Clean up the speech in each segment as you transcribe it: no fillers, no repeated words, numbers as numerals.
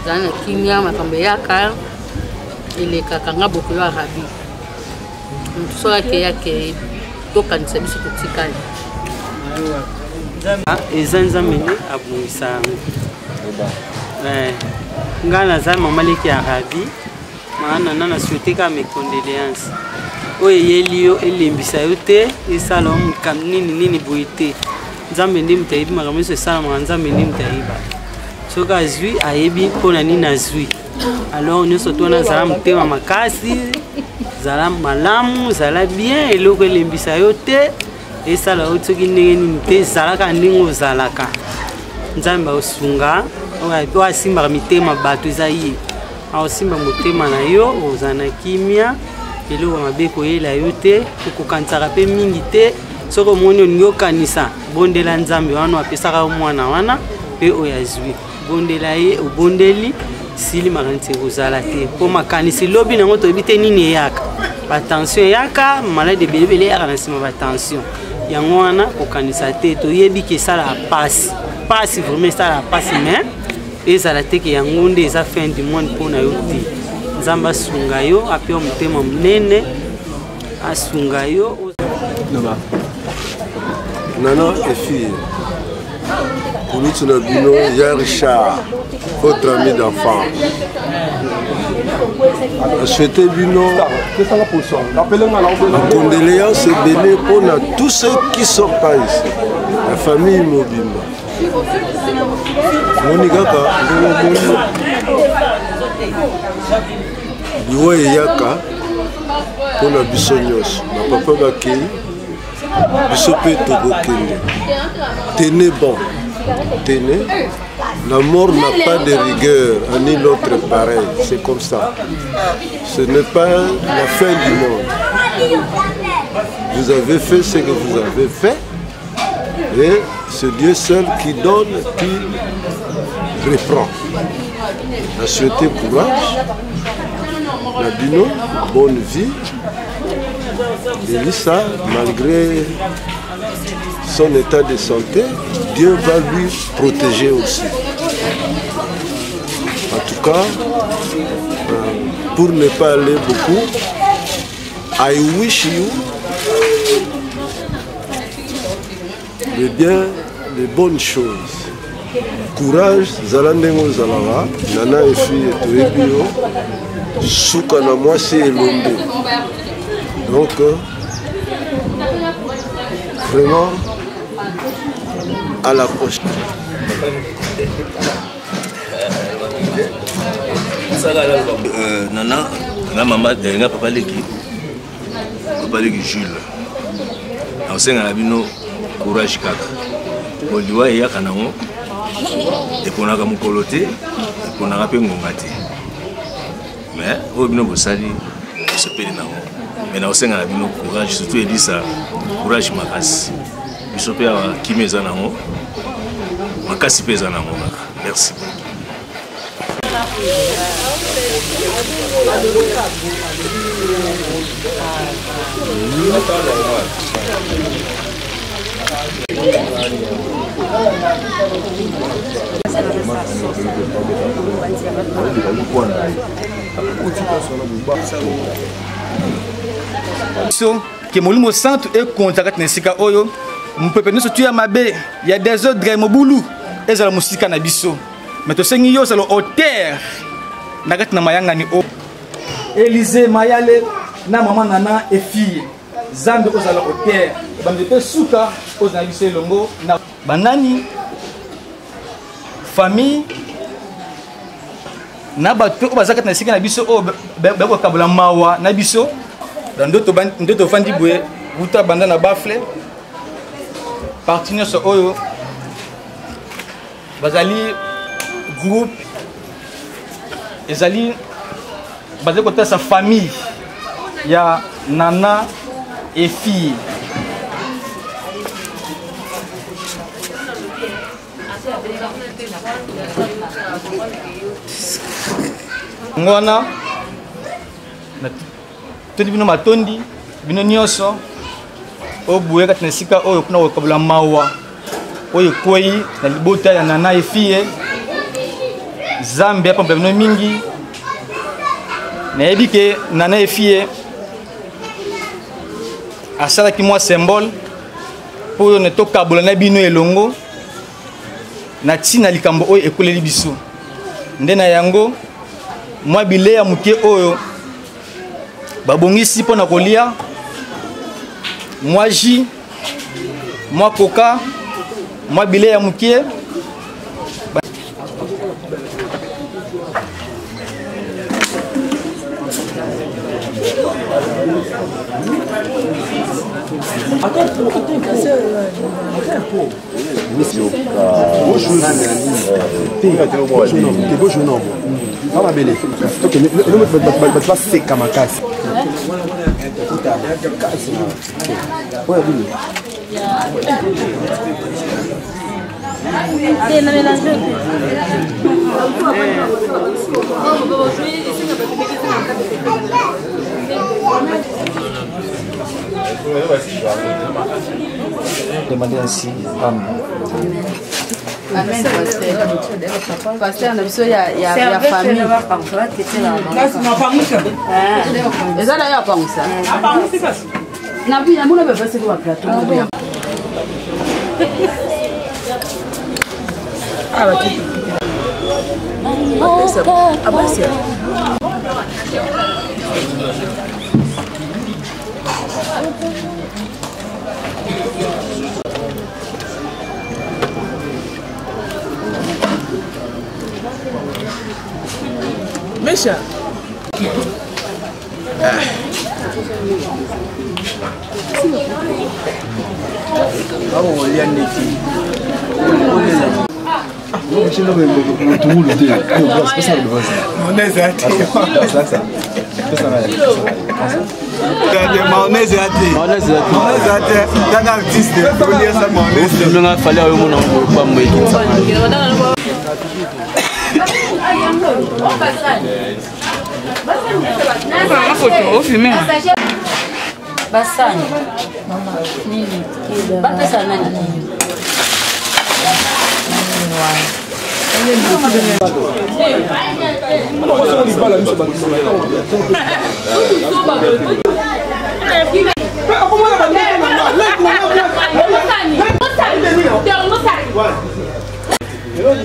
Zana kimia makambe yaka ile kakanga boko yo arabi mtusoka ke yake toka nsebiso kutikali ezanza mene abungisa ngana za mamaleki arabi maana nana souhaité ka mes condoléances oye yelio elembisa yote esala mukam nini boite nzambe ndi mutayibi makameso esala nzambe ndi mutayiba soka azwi ayebi pona nini azwi alors nyonso tona zala mutema makasi zala malamu zala bien eloko elembisa yo te esala yo soki ndenge nini te ezalaka ndenge ozalaka nzambe aosunga oyo asimbaka mitema bato eza ye aosimba motema na yo ozala na kimia eloko mabe koyela yo te okokanisaka mpe mingi te soki omoni olingi okanisa bondela nzambe wana apesaka mwana wana mpe oyo azwi bondela ye obondeli sili makanisi ekozala te mpo makanisi lobi nango toyebi te nini eyaka batension eyaka malade ebelebele eyaka na nsima batension yango wana kokanisa te toyebi ke esalaka pasi vraiment esalaka pasi mais ezala te ke yango nde eza fin du monde mpo na yo te nzambe asunga yo apia motema monene asunga yo Nana et fille, pour nous, tu as Yann Richard, votre ami d'enfant. Je souhaite Bino, ma condoléance est bénie pour tous ceux qui sont pas ici, la famille Mobimba. Monikaka, Liwa et Yaka, pour la Bissonyos, ma papa Bakei. Tenez bon, tenez. La mort n'a pas de rigueur, ni l'autre pareil. C'est comme ça. Ce n'est pas la fin du monde. Vous avez fait ce que vous avez fait. Et c'est Dieu seul qui donne, qui reprend. La souhaité courage. La Bino, bonne vie. Et lui, ça, malgré son état de santé, Dieu va lui protéger aussi. En tout cas, pour ne pas aller beaucoup, I wish you le bien, les bonnes choses. Courage, Zalandengo Zalawa, Nana et fille et Toebio, Soukana moi c'est Elombe. Donc, vraiment, à la prochaine. Nana, maman, papa Leki Jules. On sait que courage kaka. Oliwa et Yakanamo, et qu'on a comme coloté, et qu'on a rappelé mon gâté. Mais, au bino Bossali, se paye na mais na osenga na bino courage surtout Elisa courage makasi biso pe kimeza nango makasi peza nango merci. So, que molimo centre et contact nesika oyo, mpepe nous tu mabe, il y a des autres gars mobulu, et za la musika na biso. Mais to sengi yo za lo hauteur. Nagat na mayanga ni o. Élysée Mayale na maman nana et fille. Zambe ko za la hauteur. Bande pe suka ko za biso longo na banani famille na bato bazaka na sika na biso o ba ko kabula mawa na biso. Dans d'autres fandi boye wuta banda na bafle partenaires oyo bazali groupe ezali basé côté sa famille ya nana et fille ngona todi bino matondi bino nyonso obuye kati na sika oyo kuna kokabula mawa oyo kwei na libota ya nana efie zambe apa bino mingi nayebi ke nana efie asalaki mwa symbole po oyo netokabula na bino elongo na ntina likambo oyo ekoleli biso nde na yango mwa bileya moke oyo babongisi mpo na kolia mwa jus mwa coca mwa bile ya mokie Demandez ainsi. Amen, pasteur, na biso ya famille. Eza na ya pangisa. Na bi ya muna beba se kwa plateau mo ya. Ah ba tu. Abasia. Mesha. Basani. Nini? Bapesa nani?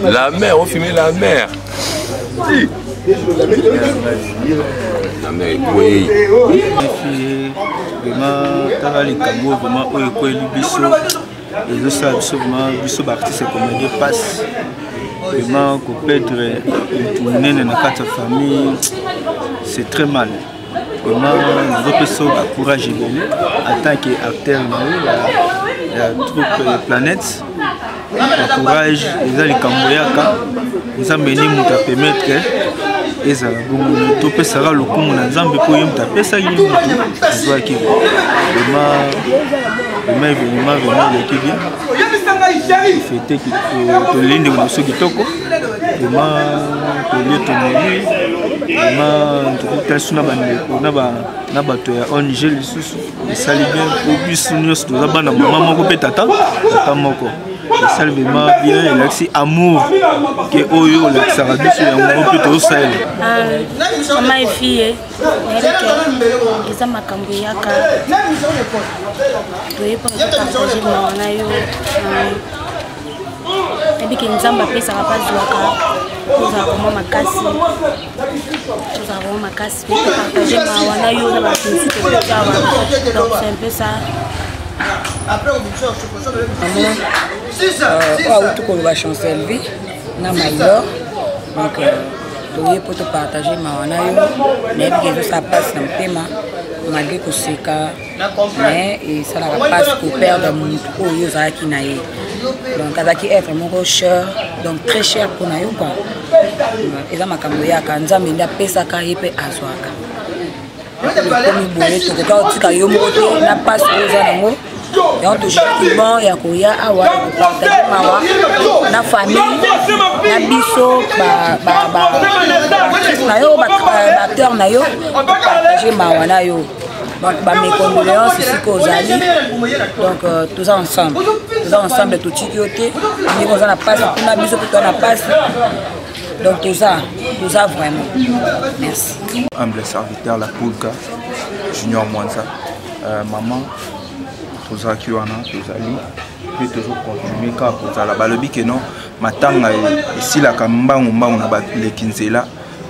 La mer, on filmait la mer. Si. La mer, oui. Vraiment, dans les cameaux, vraiment, où est quoi le biseau? Et le ça, vraiment, biseau artiste comme Dieu passe. Vraiment, qu'on perdre tourner dans notre famille, c'est très mal. Vraiment, nous avons courage en tant qu'acteur, il y a trop de planètes. Le courage, les les Camboyaka, nous avons mené à permettre et ça tout peut sera le coup mon ensemble pour y taper ça il est tout soit qui vraiment l'équipe bien fêter que l'une de nos kitoko vraiment tolie tomoni vraiment tokutasi na bandeko na bato ya ONG lisusu esali bien po biso nyonso toza bana mama moko mpe tata moko esali vraiment bien elakisi amour ke oyo olakisaka biso yango mpe tozosalela mama efie nayebike eza makambo eyaka toyebi mpona topartage mawa na yo nayebike nzambe apesaka mpazwaka kozala komwa makasi pe topartage mawa na yo na baprincipe etotawa donc c'est un peu ça auti koloba chancellerie na mayor donc toye po topartage mawa na yo nayebiki ezosala mpasi na motema malgré koseka mais esalaka mpasi koperdre motu oyo ozalaki na ye donc azalaki être moko cher donc très cher mpona yo quoi eza makambo yaka nzambe nde apesaka ye mpe azwaka ekomi boye tokoka otika yo moko te na mpasi oyo oza nango yango tozwaki bon ya koya awa kopartage mawa na famille na biso baartiste na yo baacteur na yo kopartage mawa na yo donc mes condoléances ici kozali donc toza ensemble totiki yo te ndenge oza na pasi mpona biso mpe toza na pasi donc toza vraiment merci humble serviteur la Poulka Junior Mwanza maman tozalaki wana tozali mpe tozokontinue kaka kozala balobi ke non matanga esilaka mbangu na baleki nzela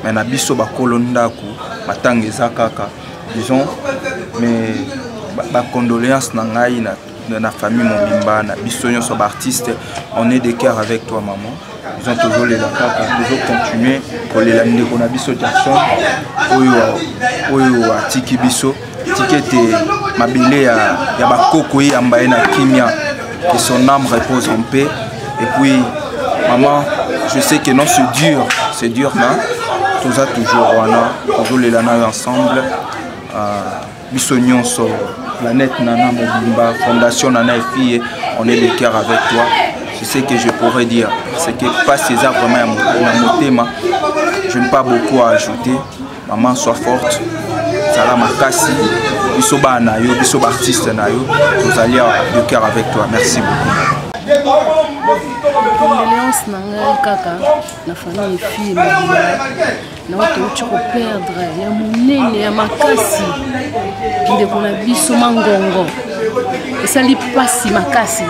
me na biso bakolo ndako matanga eza kaka disons mais bacondoléance na ngai na famille mobimba na biso nyonso baartiste on est de cœur avec toi maman disons tozolela kaka tozocontinue kolela ndeko na biso Jackson oyo atiki biso tiki ete mabele ya bakoko eyamba ye na kimia que son âme repose en paix et puis maman je sais que non c'est dur là toza toujours wana tozolela na yo ensemble biso nyonso planète nana mobimba fondation nana efie on est de cœur avec toi je sais que je pourrais dire c'est que pas César vraiment na motema je n'ai pas beaucoup à ajouter maman sois forte sala makasi biso bana yo biso artiste na yo tozali de cœur avec toi merci beaucoup condoléance na ngai kaka na famille fille na watu uchi koperdre ya munene ya makasi ndeko na biso mangongo esali pasi makasi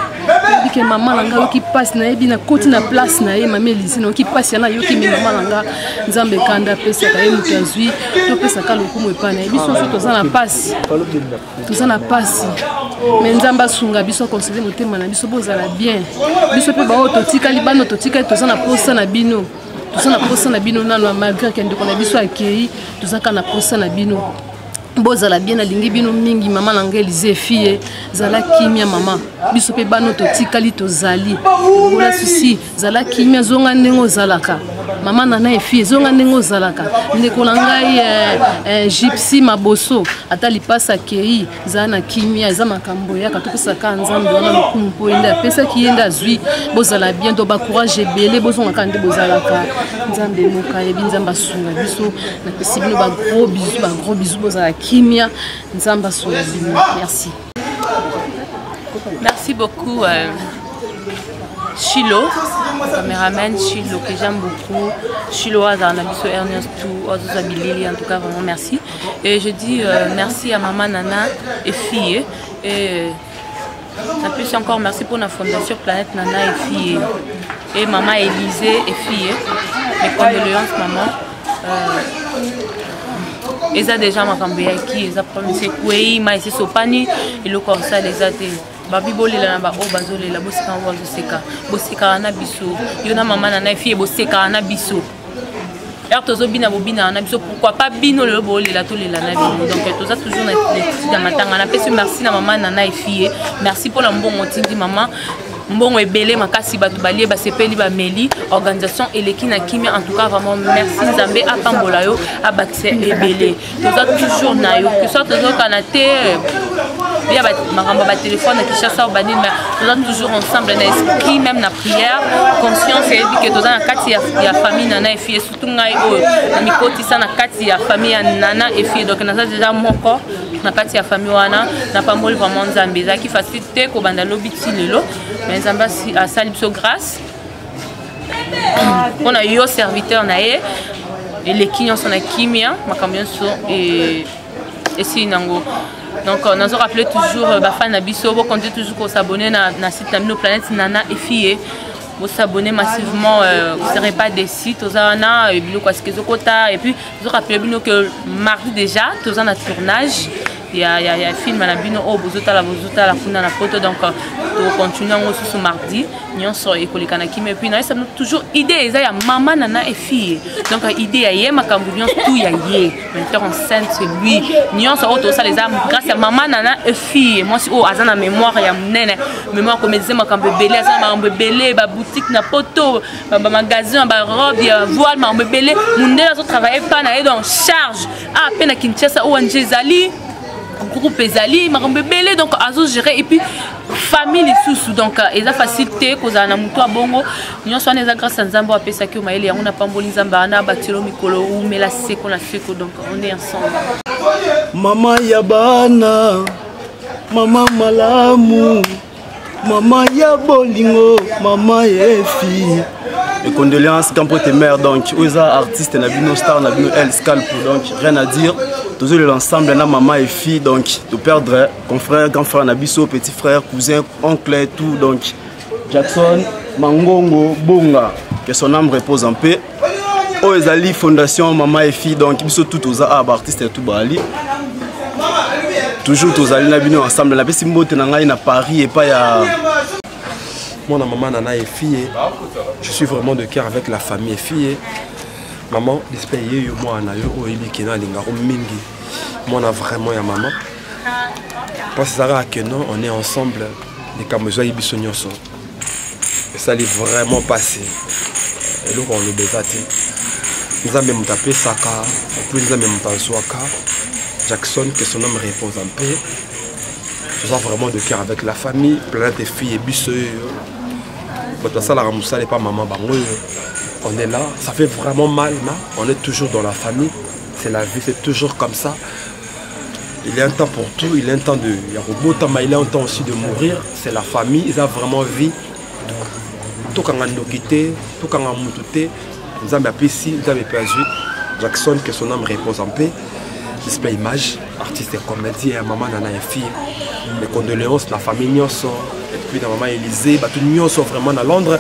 bike mama na ngai yoki pasi na yebi na koti na place na ye mama Elise na yoki pasi na yoki mi mama na ngai nzambe kanda pesa ka ye mutu azwi to pesa ka lokumu epa na biso so toza na pasi mais nzambe asunga biso conseiller motema na biso bozala bien biso pe bao totikali bano totikali toza na posa na bino nano malgré que ndeko na biso akei tozaka na posa na bino bozala bien alingi bino mingi mama na ngai Elise fille zala kimia mama biso pe bano totikali tozali bola susi zala kimia zonga ndengo zalaka mama nana efie zonga ndengo zalaka ndeko na ngai gypsy maboso ata lipasa kei zala na kimia za makambo ya katopesa ka nzambe wana lokumu po enda pesa ki enda azwi bozala bien do ba courage ebele bozonga ka nde bozalaka nzambe moka yebi nzamba sunga biso na pesi bino ba gros bisous bozala kimia nzamba sunga bino merci beaucoup Chilo, caméraman Chilo que j'aime beaucoup. Chilo Azarnabiso Ernest tout, Ozozabilili en tout cas vraiment merci. Et je dis merci à maman Nana et fille. Et en plus encore merci pour la fondation Planète Nana et fille. Et maman Élisée et fille. Mes condoléances maman. Et ça déjà ma cambia qui ils a promis c'est quoi mais c'est sopani et le comme ça les a été babi bolela na ba o bazolela bosika bazoseka bosika na biso yona mama na fille bosika na biso alors tozobina bobina na biso pourquoi pas bino le bolela to lela na bino donc toza toujours na matanga na pesi merci na mama na fille merci pour la mbongo tindi maman mbongo ebele makasi batu balie basepeli ba meli organisation eleki na kimia en tout cas vraiment merci Nzambe apambola yo abakse ebele toza toujours na yo que soit tozo kanate il y a ma téléphone qui chasse au banil, mais nous sommes toujours ensemble dans l'esprit, même la prière, conscience et que nous avons la famille nana et fille, surtout nous avons côté ça la famille nana et fille, donc nous avons déjà mon corps, na kati ya famille wana na pas mal vraiment nzambe za qui facilite ko banda lobiti lelo mais nzamba a sali biso grâce on a eu serviteur na et les clients sont na kimia makambion so et si nango donc on a rappelé toujours ba fan na biso bo continuer toujours ko s'abonner na site na planète nana et fille vous s'abonner massivement vous ne serez pas déçus tous ana et bilo quoi ce que et puis vous rappelez bien que mardi déjà tous en tournage il y a film na bino o bozota la kuna na photo donc to continuer aussi ce mardi nyonso ekoleka kimi et puis na ça toujours idée eza ya maman nana et fille donc idée ya ye makambu nyonso tout ya ye metteur en scène c'est lui nyonso o to ça les âmes grâce à maman nana et fille moi si o azana mémoire ya mnene mémoire comme disait makambu belé azana makambu belé ba boutique na photo ba magasin ba robe ya voile makambu belé mundela zo travailler pas na donc charge à peine Kinshasa ou Anjezali groupe ezali makambe belé donc azo gérer et puis famille les sous donc eza facilité koza na muto abongo nyonso eza grâce à nzambo apesa ki maele yango na pamboli nzamba na batelo mikolo ou mela seko na seko donc on est ensemble. Mama yabana mama malamu mama ya bolingo mama yefi et condoléances quand tes mères donc aux artistes na bino star na bino El Scalp donc rien à dire tous l'ensemble na maman et fille donc de perdre confrère grand frère nabiso petit frère cousin oncle tout donc Jackson Mangongo Bonga que son âme repose en paix aux ezali fondation maman et fille donc biso tout aux artistes tout bali toujours tous na bino ensemble la pesi mbote na ngai na Paris et pas ya moi na maman nana et fille je suis vraiment de cœur avec la famille et fille maman l'espèye yo moi na yo oyebi kena lingaro mingi moi na vraiment ya maman parce que non on est ensemble les kamezo yibiso nyonso et ça est vraiment passé et donc on le bezati nous avons même tapé saka plus nous avons même pensouaka Jackson que son homme repose en paix nous avons vraiment de cœur avec la famille planète et filles et biso ça la ramoussa pas maman bango on est là, ça fait vraiment mal, mais on est toujours dans la famille, c'est la vie, c'est toujours comme ça. Il y a un temps pour tout, il y a un temps de... Il y a un temps aussi de mourir, c'est la famille, ils ont vraiment vie. Tout quand on a quitté, tout quand on a mouté, nous avons appelé ici, nous avons perdu Jackson, que son âme repose en paix. J'espère image, artiste et comédien, maman nana et fille, les condoléances, la famille Nyonso, et puis la maman Élysée, tout Nyonso vraiment à Londres.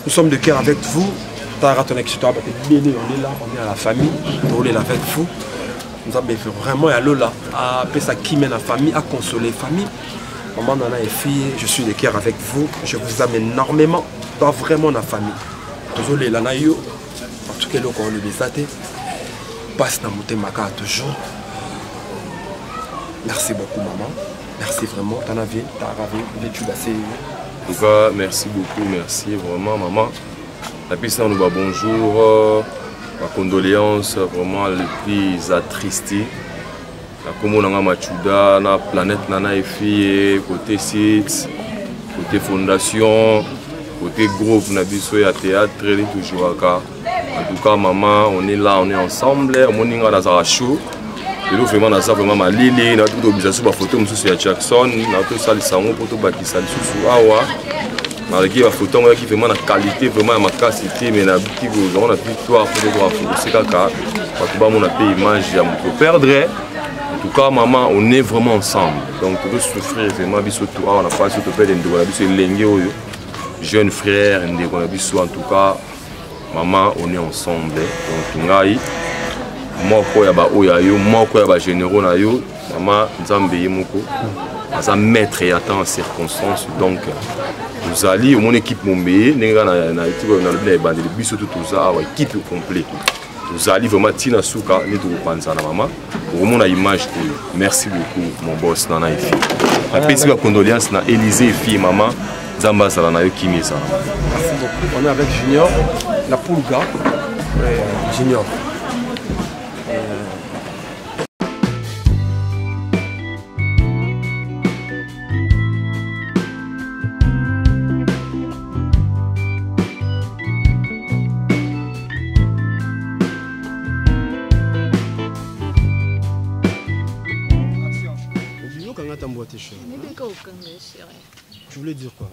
Nous sommes de cœur avec vous. On est là, on est à la famille, on est là avec vous. Nous avons vraiment à Lola, à Pesa qui mène la famille, à consoler la famille. Maman, nana et fille, je suis de cœur avec vous. Je vous aime énormément dans vraiment la famille. Désolé, la naïo, en tout cas, on le désaté. Passe dans mon maka toujours. Merci beaucoup, maman. Merci vraiment. T'en avais, t'as ravi, vécu d'assez. En tout cas, merci beaucoup, merci vraiment, maman. La piste nous va bonjour, ma condoléance vraiment les plus attristés. La commune a Machuda, la planète Nana et fille, côté site, côté fondation, côté groupe, Nabiso et théâtre, toujours à en tout cas, maman, on est là, on est ensemble, on est dans un show. Et nous vraiment dans ça vraiment ma lili, na tout obligation ba photo monsieur ya Jackson, na tout ça les sango pour tout bakisa sous awa. Malgré la photo qui vraiment la qualité vraiment ma qualité mais na qui on a victoire pour le droit c'est kaka. Parce que mon appel image ya mon perdre. En tout cas maman, on est vraiment ensemble. Donc tout souffrir vraiment biso tout on a pas surtout perdre de biso lengue oyo. Jeune frère ndeko na biso en tout cas maman on est ensemble. Donc ngai moko ya ba oya yo moko ya ba généraux na yo maman nzambe yemoko asa maître et attend en circonstances donc nous allons mon équipe mombé nenga na équipe na le bande de biso tout ça wa équipe complet nous allons vraiment tina suka ni to panza na maman pour mon image merci beaucoup mon boss nana ifi appesi ba condoléances na Élysée fille maman nzamba sala na yo kimisa merci beaucoup on est avec Junior la Pulga et, Junior. 「pas t'emboîter, chérie. Tu voulais dire quoi?